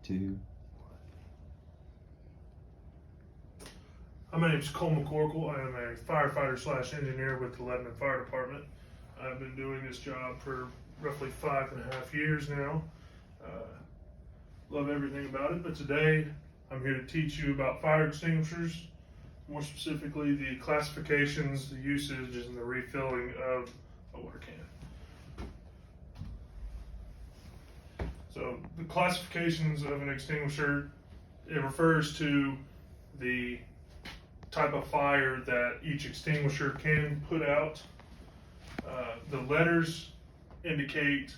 2. Hi, my name is Cole McCorkle. I am a firefighter / engineer with the Lebanon Fire Department. I've been doing this job for roughly 5.5 years now. Love everything about it, but today I'm here to teach you about fire extinguishers, more specifically the classifications, the usage, and the refilling of a water can. So the classifications of an extinguisher, it refers to the type of fire that each extinguisher can put out. The letters indicate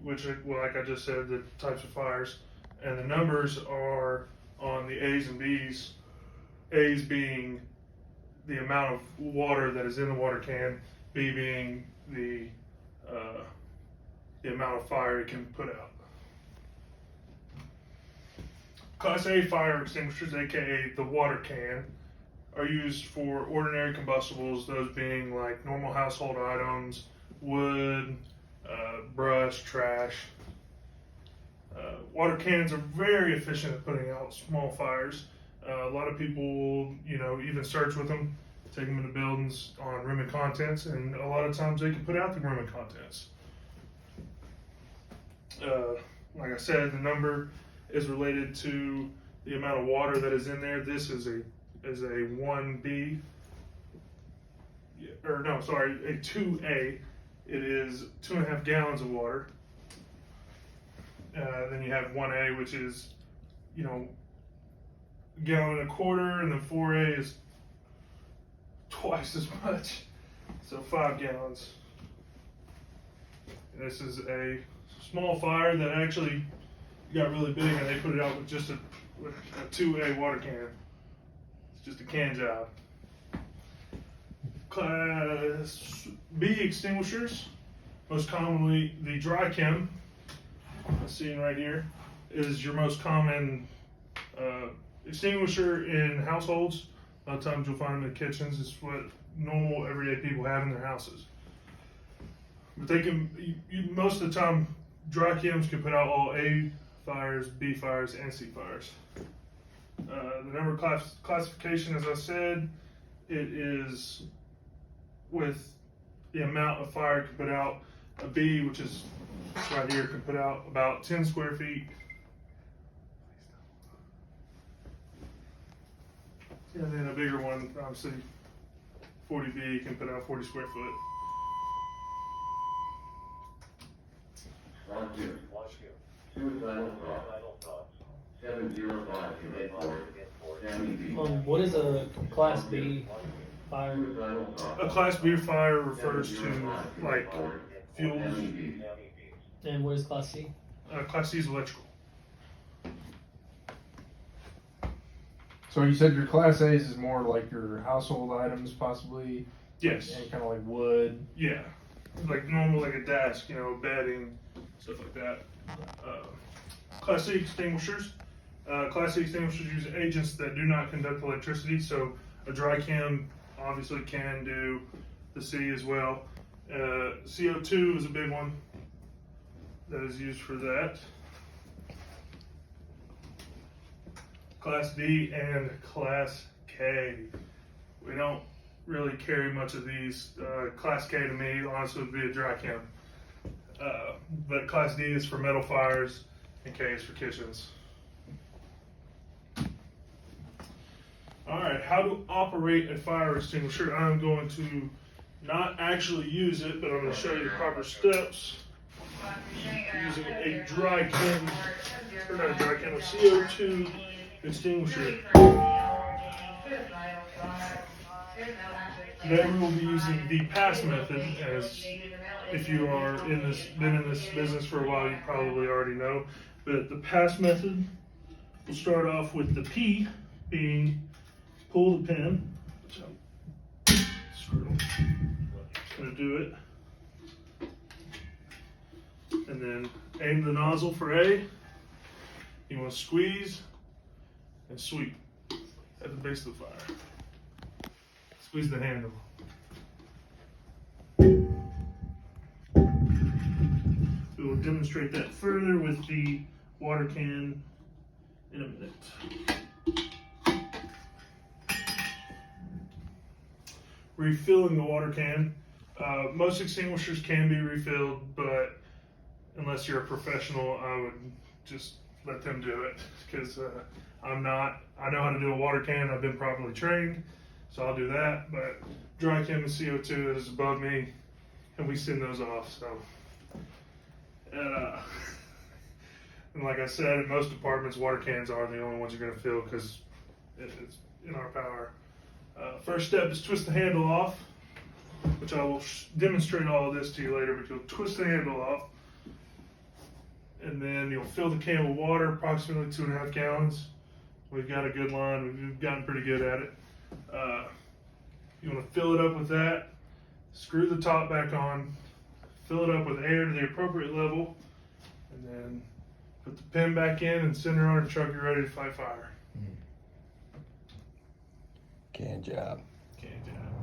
which, well, like I just said, the types of fires, and the numbers are on the A's and B's. A's being the amount of water that is in the water can, B being the amount of fire it can put out. Class A fire extinguishers, aka the water can, are used for ordinary combustibles, those being like normal household items, wood, brush, trash. Water cans are very efficient at putting out small fires. A lot of people, even search with them, take them into buildings on room and contents, and a lot of times they can put out the room and contents. Like I said, the number is related to the amount of water that is in there. This is a 1B, a 2A. It is 2.5 gallons of water. Then you have 1A, which is, a gallon and a quarter, and then 4A is twice as much, so 5 gallons. And this is a small fire that actually got really big, and they put it out with just a 2A water can. It's just a can job. Class B extinguishers, most commonly the dry chem, seen right here, is your most common extinguisher in households. A lot of times you'll find them in kitchens. It's what normal everyday people have in their houses. But they can, most of the time, dry chems can put out all A fires, B fires, and C fires. The number classification, as I said, it is with the amount of fire it can put out. A B, which is right here, can put out about 10 square feet. And then a bigger one, obviously 40B, can put out 40 square foot. What is a Class B fire? A Class B fire refers to like fuels. And what is Class C? Class C is electrical. So you said your Class A's is more like your household items, possibly? Yes. And kind of like wood? Yeah. Like normal, like a desk, bedding, stuff like that. Class C extinguishers. Class C extinguishers use agents that do not conduct electricity, so a dry chem obviously can do the C as well. CO2 is a big one that is used for that. Class B and Class K. We don't really carry much of these. Class K to me, honestly, would be a dry chem. But Class D is for metal fires, and K is for kitchens. Alright, how to operate a fire extinguisher. I'm going to not actually use it, but I'm going to show you the proper steps. Using a dry chem, or not a dry chem, a CO2 extinguisher. Today we will be using the pass method, as if you are been in this business for a while, you probably already know. But the pass method will start off with the P being pull the pin. So, screw. Gonna do it. And then aim the nozzle for A. You want to squeeze and sweep at the base of the fire. Squeeze the handle. We will demonstrate that further with the water can in a minute. Refilling the water can. Most extinguishers can be refilled, but unless you're a professional, I would just let them do it because I'm not. I know how to do a water can. I've been properly trained, so I'll do that. But dry chem and CO2 is above me, and we send those off. So, and like I said, in most departments, water cans are the only ones you're going to fill because it's in our power. First step is twist the handle off, which I will demonstrate all of this to you later, but you'll twist the handle off. And then you'll fill the can with water, approximately 2.5 gallons. We've got a good line, we've gotten pretty good at it. You wanna fill it up with that, screw the top back on, fill it up with air to the appropriate level, and then put the pin back in and send her on her truck, you're ready to fight fire. Can job. Can job.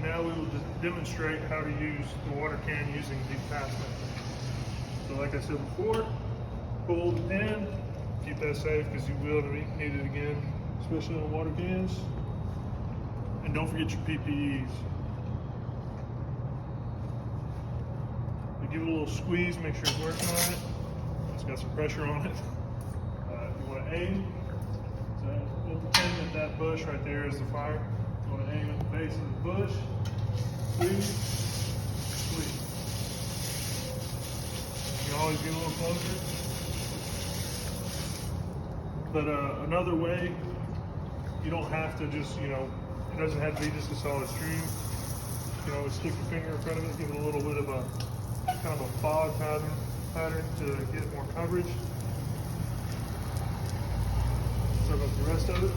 Now we will demonstrate how to use the water can using the pass method. So like I said before, pull the pin, keep that safe because you will need it again, especially on water cans. And don't forget your PPEs. Give it a little squeeze, make sure it's working on it. It's got some pressure on it. You want to aim. So we'll pretend that bush right there is the fire. You want to aim at the base of the bush. Squeeze. Squeeze. You can always get a little closer. But another way, you don't have to just, it doesn't have to be just a solid stream. You can always stick your finger in front of it, give it a little bit of a kind of a fog pattern to get more coverage. Start up the rest of it.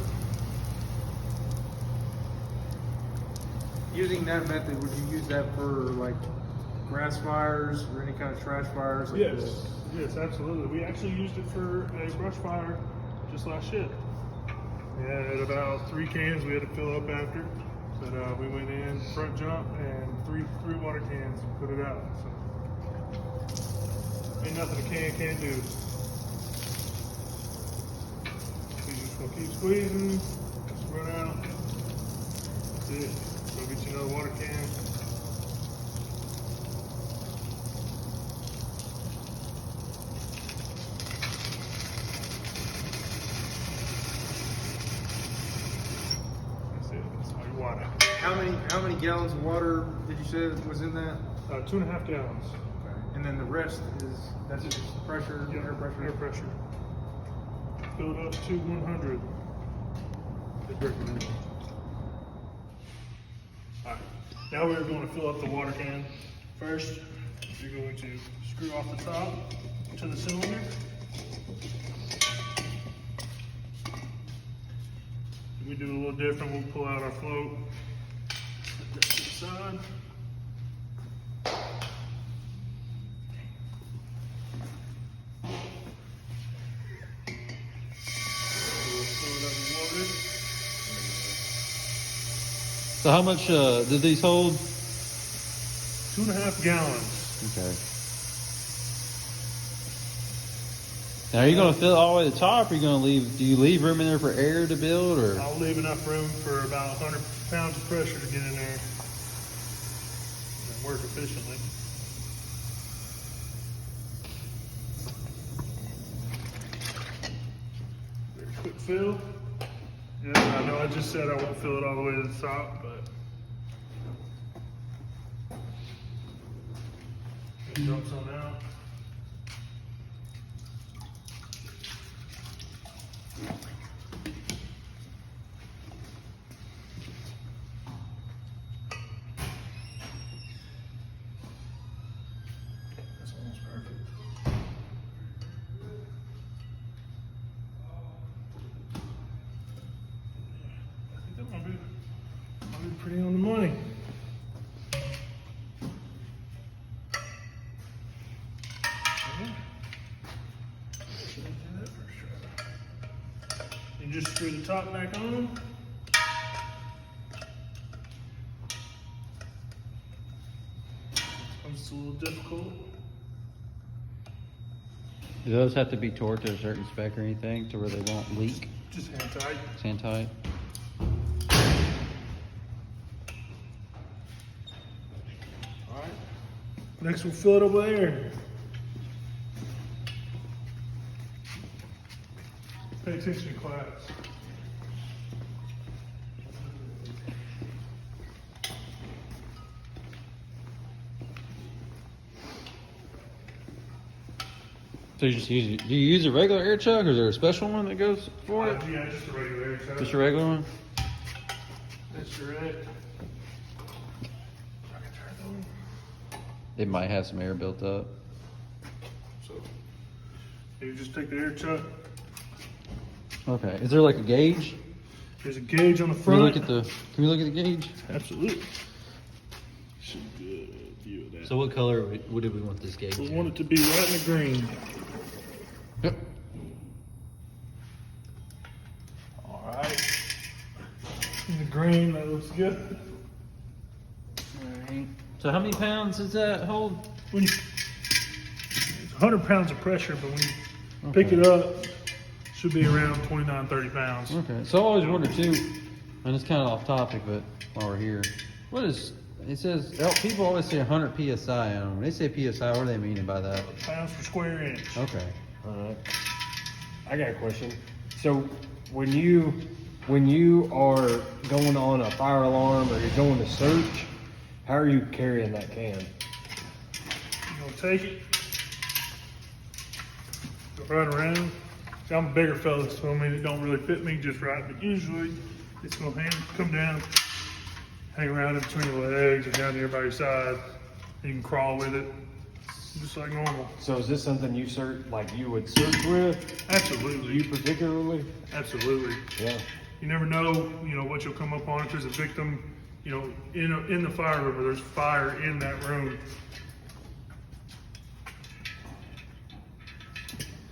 Using that method, would you use that for like grass fires or any kind of trash fires? Like Yes, this? yes, absolutely. We actually used it for a brush fire just last shift. We had about 3 cans we had to fill up after, but we went in front jump and three water cans and put it out. So ain't nothing a can can't do. So you just gonna keep squeezing, run out. That's it. Go get you another water can. That's it. That's all your water. How many gallons of water did you say was in that? 2.5 gallons. Okay. And then the rest that's just pressure, Yeah, air pressure. Air pressure. Fill it up to 100. Good recommend. Alright, now we're going to fill up the water can. First, you're going to screw off the top to the cylinder. We do a little different. We'll pull out our float. Put that to the side. So how much did these hold? 2.5 gallons. Okay. Now are you going to fill it all the way to the top, or are you going to leave? Do you leave room in there for air to build, or? I'll leave enough room for about 100 pounds of pressure to get in there and work efficiently. Very quick fill. Yeah, I know I just said I won't fill it all the way to the top, but it dumps on out. That's almost perfect. I think that might be pretty on the money. And just screw the top back on. It's a little difficult. Do those have to be torqued to a certain spec or anything to where they won't leak? Just hand tight. Stand tight. Next we'll fill it over there. Pay attention in class. So you just use do you use a regular air chuck or is there a special one that goes for it? Yeah, just a regular air chuck. Just a regular one? That's right. It might have some air built up. So you just take the air chuck. Okay. Is there like a gauge? There's a gauge on the Can we front. look at the gauge? Absolutely. Should get a view of that. So what color would we want this gauge? We want it to be right in the green. Yep. All right. In the green, that looks good. Alright. So how many pounds does that hold? When you, it's 100 pounds of pressure, but when you pick Okay. it up, should be around 29, 30 pounds. Okay. So I always wonder too, and it's kind of off topic, but while we're here, what is it says? People always say 100 psi. When they say psi, what do they mean by that? Pounds per square inch. Okay. Alright. I got a question. So when you are going on a fire alarm or you're going to search, how are you carrying that can? You're gonna take it, go right around. See, I'm a bigger fella, so I mean it don't really fit me just right, but usually it's gonna come down, hang around in between the legs or down here by your side. You can crawl with it, just like normal. So is this something you would search with? Absolutely. You particularly? Absolutely. Yeah. You never know, what you'll come up on if there's a victim, in the fire room or there's fire in that room.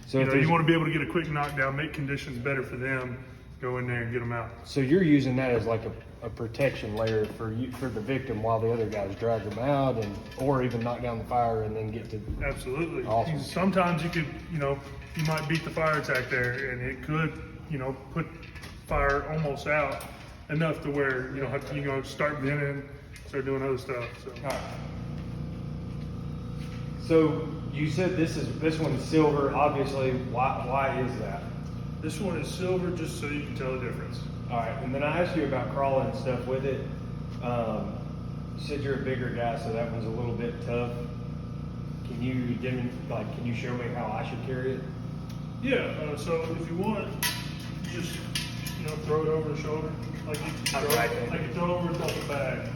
So You want to be able to get a quick knockdown, make conditions better for them, go in there and get them out. So you're using that as like a protection layer for the victim while the other guys drag them out or even knock down the fire and then get to. Absolutely. Awesome. Sometimes you could, you might beat the fire attack there and it could, put fire almost out enough to where you don't have to, start venting, start doing other stuff. So. So you said this one's silver. Obviously, why is that? This one is silver just so you can tell the difference. All right, and then I asked you about crawling and stuff with it. You said you're a bigger guy, so that one's a little bit tough. Can you show me how I should carry it? Yeah, so if you want, just throw it over the shoulder, like you throw it over the top of the bag.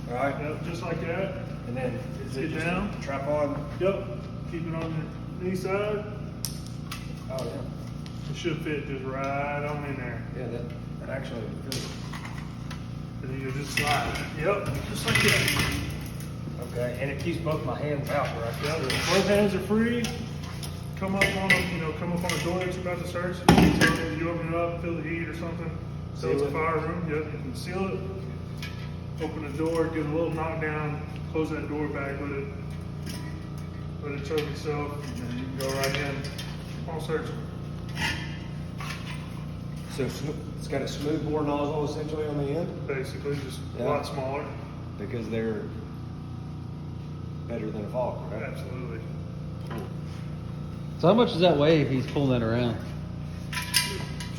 All right, Yep, just like that. and then is it Get just down. a trap on? Yep, keep it on the knee side. Oh yeah, It should fit just right on in there. yeah. That actually feels And then you just slide. Yep, just like that. okay, and it keeps both my hands out, right? Yep, both hands are free. Come up on a door that you're about to search. So you open it up, feel the heat or something. So it's Seal a it. fire room. Yep, you can seal it. Open the door, give it a little knockdown, close that door back with it. Let it choke itself, and you can go right in. Keep on searching. So it's got a smooth bore nozzle essentially on the end Basically, just a Yeah. lot smaller. because they're better than a Falk, right? Absolutely. So how much does that weigh if he's pulling that around?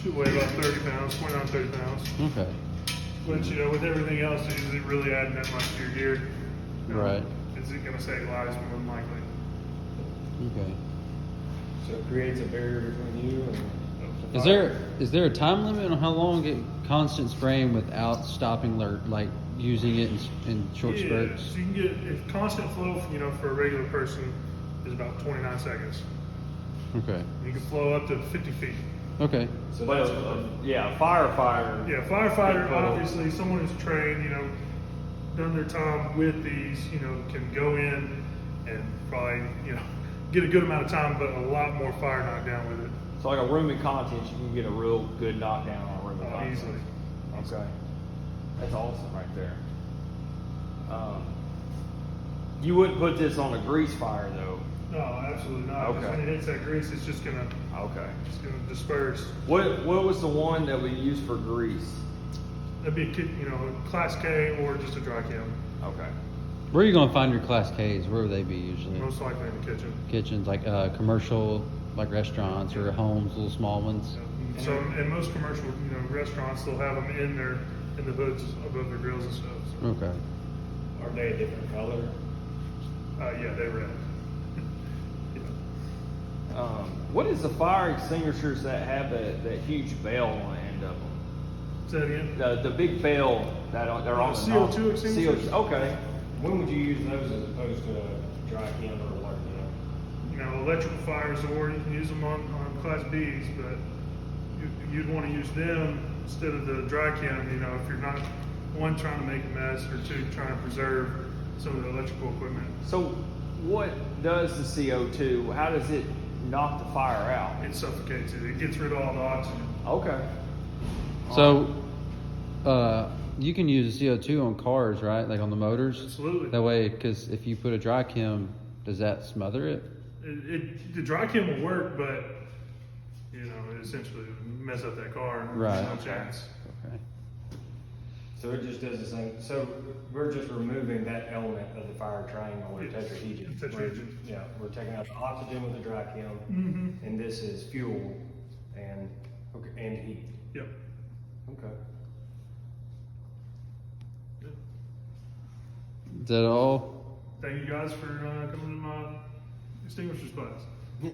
Should weigh about 30 pounds, 29, 30 pounds. Okay. Which, with everything else, it isn't really adding that much to your gear. Right. Is it going to save lives more than likely? Okay. So it creates a barrier between you and the Is there a time limit on how long it constant spraying without stopping, like using it in short Yeah, spurts? so you can get, if constant flow, for a regular person is about 29 seconds. Okay. You can flow up to 50 feet. Okay. So But that's yeah, firefighter. Yeah, firefighter, Good photo. obviously, someone who's trained, done their time with these, can go in and probably, get a good amount of time, but a lot more fire knockdown with it. So like a room of contents, you can get a real good knockdown on a room of contents. Easily. Okay, that's awesome right there. You wouldn't put this on a grease fire though. No, absolutely not. 'Cause Okay. when it hits that grease, it's gonna Okay. disperse. What was the one that we used for grease? That'd be a class K or just a dry chem, Okay. Where are you gonna find your Class Ks? Where would they be usually? most likely in the kitchen. Kitchens, like commercial, like restaurants or homes, little small ones. So in most commercial, restaurants, they'll have them in the hoods above their grills and stuff. So, Okay. Are they a different color? yeah, they red. What is the fire extinguishers that have that huge bell on the end of them? Say that again. The big bell that they're on the CO2 nozzle. extinguishers? CO2, okay. When would you use those as opposed to a dry chem or a water chem? Electrical fires, or you can use them on class Bs, but you'd want to use them instead of the dry chem, if you're not, one, trying to make a mess, or two, trying to preserve some of the electrical equipment. So what does the CO2, how does it knock the fire out? It suffocates it. It gets rid of all the oxygen. Okay. So, you can use CO2 on cars, right? Like on the motors? Absolutely. That way, because if you put a dry chem, does that smother it? The dry chem will work, but essentially mess up that car. Right. No chance. Okay. So it just does the same, so we're just removing that element of the fire triangle or Yes. tetrahedron. Tetrahedron. Yeah, we're taking out the oxygen with the dry chem, Mm-hmm. and this is fuel and, okay, and heat. Yep. Okay. Is that all? Thank you guys for coming to my extinguishers class.